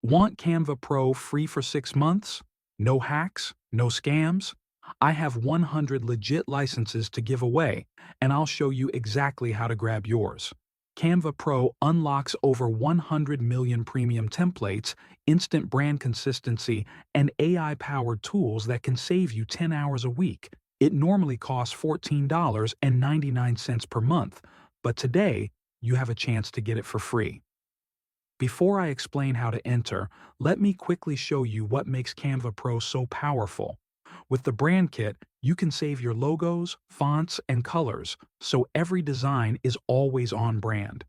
Want Canva Pro free for 6 months? No hacks? No scams? I have 100 legit licenses to give away, and I'll show you exactly how to grab yours. Canva Pro unlocks over 100 million premium templates, instant brand consistency, and AI-powered tools that can save you 10 hours a week. It normally costs $14.99 per month, but today you have a chance to get it for free. Before I explain how to enter, let me quickly show you what makes Canva Pro so powerful. With the brand kit, you can save your logos, fonts, and colors, so every design is always on brand.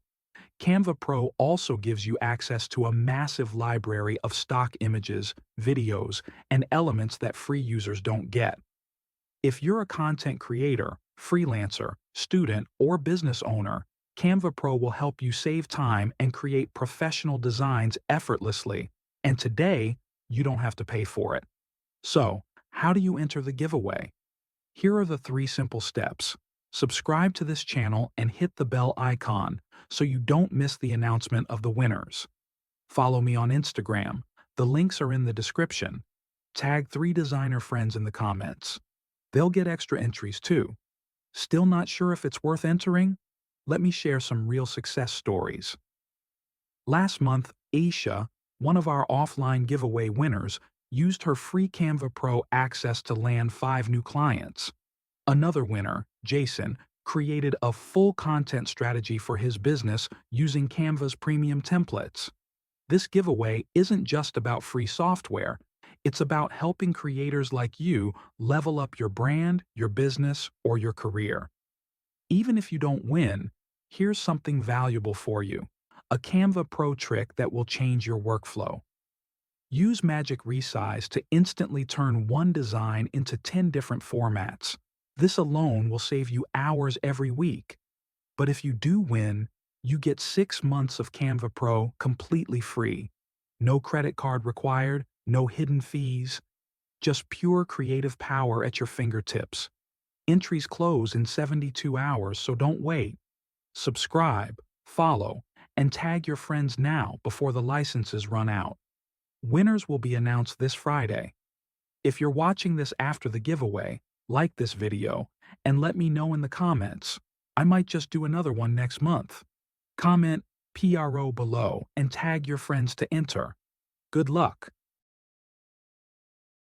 Canva Pro also gives you access to a massive library of stock images, videos, and elements that free users don't get. If you're a content creator, freelancer, student, or business owner, Canva Pro will help you save time and create professional designs effortlessly. And today, you don't have to pay for it. So, how do you enter the giveaway? Here are the 3 simple steps. Subscribe to this channel and hit the bell icon so you don't miss the announcement of the winners. Follow me on Instagram. The links are in the description. Tag 3 designer friends in the comments. They'll get extra entries too. Still not sure if it's worth entering? Let me share some real success stories. Last month, Aisha, one of our offline giveaway winners, used her free Canva Pro access to land 5 new clients. Another winner, Jason, created a full content strategy for his business using Canva's premium templates. This giveaway isn't just about free software, it's about helping creators like you level up your brand, your business, or your career. Even if you don't win, here's something valuable for you: a Canva Pro trick that will change your workflow. Use Magic Resize to instantly turn one design into 10 different formats. This alone will save you hours every week. But if you do win, you get 6 months of Canva Pro completely free. No credit card required, no hidden fees, just pure creative power at your fingertips. Entries close in 72 hours, so don't wait. Subscribe, follow, and tag your friends now before the licenses run out. Winners will be announced this Friday. If you're watching this after the giveaway, like this video and let me know in the comments. I might just do another one next month. Comment PRO below and tag your friends to enter. Good luck!